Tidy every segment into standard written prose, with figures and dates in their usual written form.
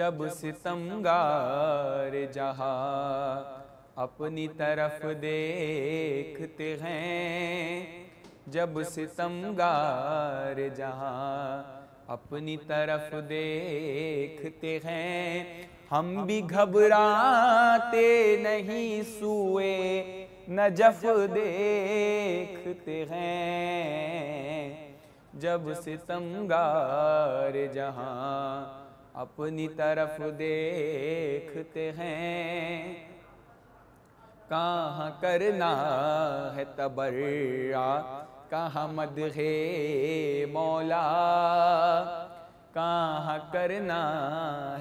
जब सितमगार जहां अपनी तरफ देखते हैं, जब सितमगार जहां अपनी तरफ देखते हैं, हम भी घबराते नहीं सूए नजफ देखते हैं। जब सितमगार जहां अपनी तरफ देखते हैं, कहाँ करना है तबर्रा कहाँ मदहे मौला, कहाँ करना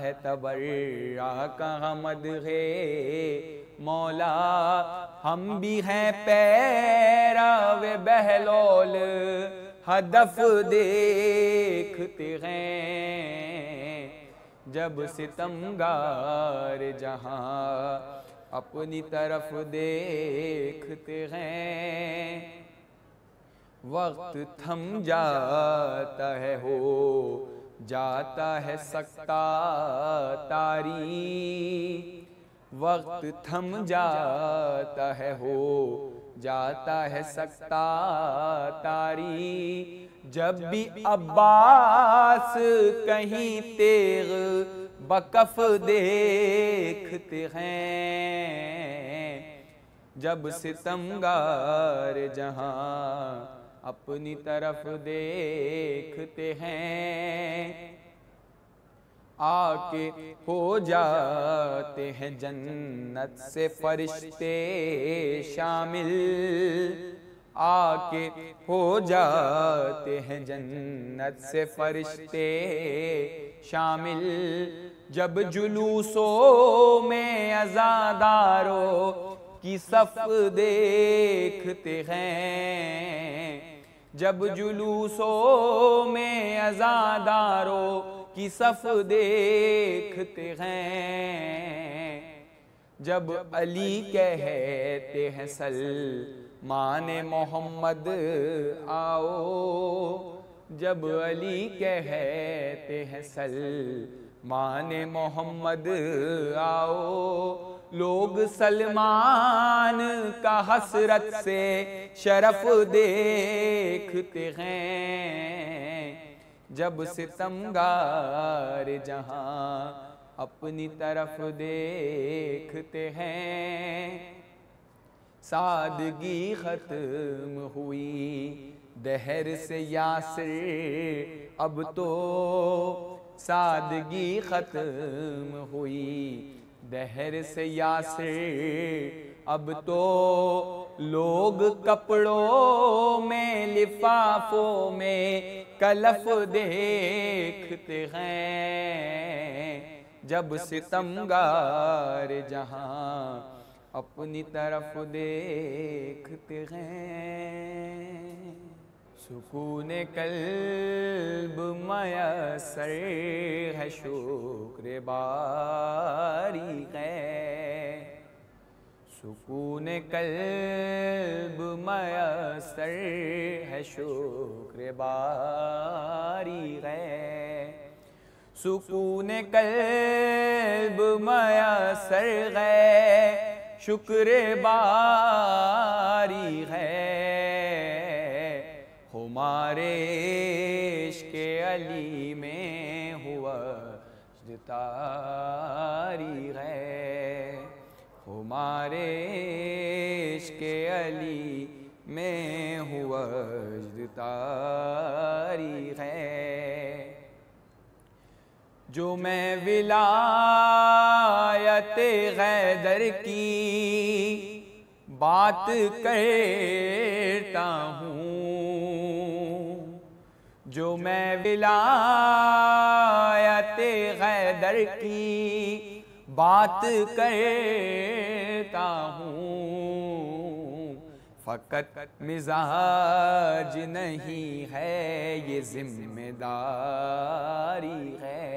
है तबर्रा कहाँ मदहे मौला। हम भी हैं पैरावे बहलोल हदफ देखते हैं। जब सितमगार जहां अपनी तरफ देखते हैं, वक्त थम जाता है, हो जाता है सकता तारी। वक्त थम जाता है, हो जाता है सकता तारी। जब भी अब्बास कहीं तेग बकफ देखते हैं, जब सितमगार जहां अपनी तरफ देखते हैं, आके हो जाते हैं जन्नत से फरिश्ते शामिल। आके हो जाते हैं जन्नत से फरिश्ते शामिल। जब जुलूसों में अज़ादारों की सफ देखते हैं, जब जुलूसों में अज़ादारों की सफ देखते हैं, जब अली कहते हैं सलमाने मोहम्मद आओ, जब अली कहते हैं सलमाने मोहम्मद आओ, लोग सलमान का हसरत से शरफ देखते हैं। जब सितमगार जहां अपनी तरफ देखते हैं, सादगी खत्म हुई दहर से यासिर अब तो, सादगी खत्म हुई दहर से यासिर अब तो। लोग कपड़ों में लिफाफों में कलफ देखते हैं। जब सितमगार जहां अपनी तरफ देखते हैं, सुकून कल्ब मयसर है शुक्र बारी है। सुकून कल्ब मयसर है शुक्र बारी है। सुकून कल्ब मयसर है शुक्र बारी है। हमारे इश्क़ अली में हुआ तारी है। हमारे इश्क़ अली में हुआ तारी है। जो मैं विलायत गैदर की बात करता हूँ, जो मैं विलायत गैदर की बात करता हूँ, फ़कत मिजाज नहीं है ये जिम्मेदारी है।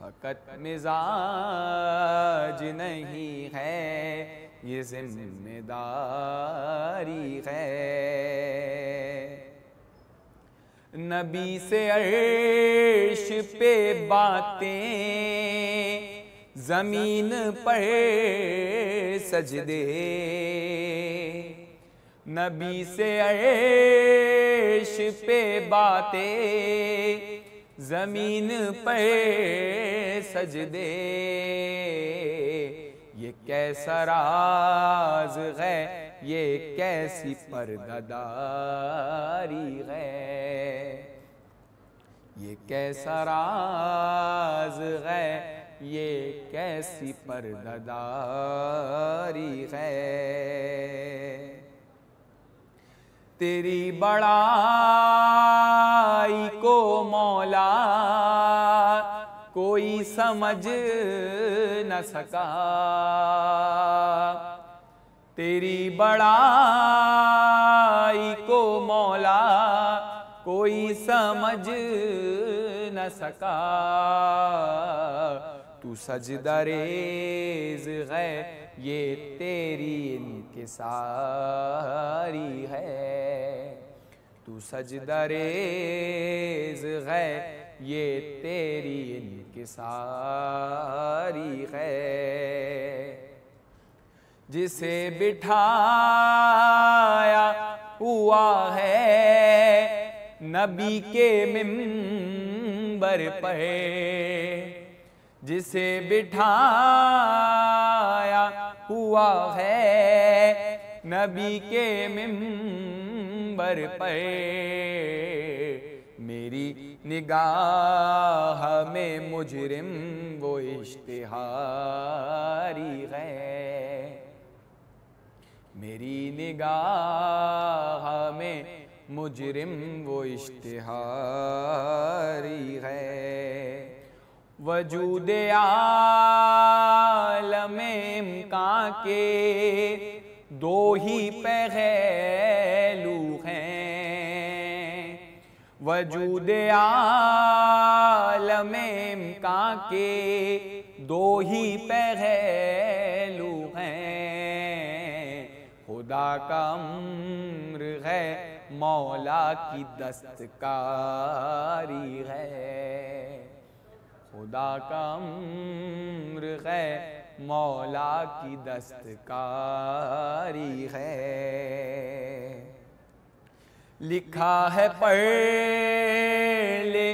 फ़कत मिजाज नहीं है ये जिम्मेदारी है। नबी से अर्श पे बातें, जमीन पर सजदे। नबी से अर्श पे बातें, जमीन पर सजदे। ये कैसा राज है, ये कैसी पर्दादारी है। ये कैसा राज है, ये कैसी पर्दादारी है। तेरी बड़ाई को मौला कोई समझ न सका। तेरी बड़ाई को मौला कोई समझ न सका। तू सजदरेज़ है, ये तेरी इनकिसारी है। तू सजदरेज़ है, ये तेरी इनकिसारी है। जिसे बिठाया हुआ है नबी के मिंबर पर, जिसे बिठाया हुआ है नबी के मिंबर पर। मेरी निगाह में मुजरिम वो इश्तिहारी है। मेरी निगाह में मुजरिम वो इश्तिहारी है। वजूद आलम इम्कां के दो ही पहलू हैं। वजूद आलम इम्कां के दो ही पहलू हैं। खुदा का अम्र है, मौला की दस्तकारी है। खुदा का अम्र है, मौला की दस्तकारी है। लिखा है पढ़ ले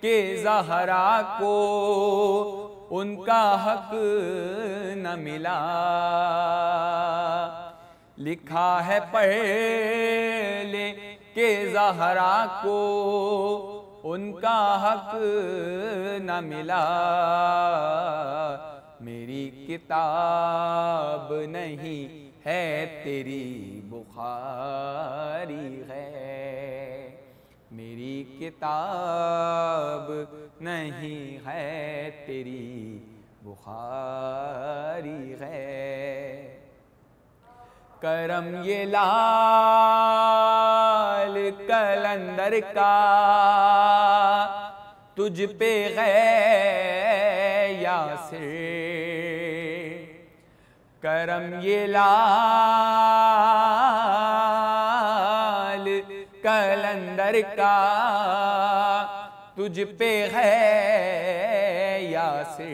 के ज़हरा को उनका हक न मिला। लिखा है पढ़ ले के ज़हरा को उनका हक न मिला। मेरी किताब नहीं है, तेरी बुखारी है। मेरी किताब नहीं है, तेरी बुखारी है। करम ये लाल कलंदर का तुझ पे है यासिर। करम ये लाल कलंदर का तुझ पे है यासिर।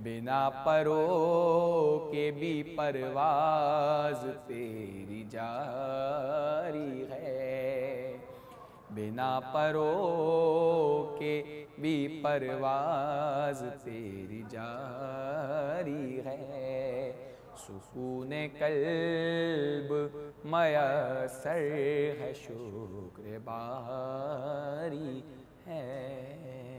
बिना परो के भी परवाज तेरी जारी है। बिना परो के भी परवाज तेरी जारी है। सुकून कल्ब मयसर है, शुक्र बारी है।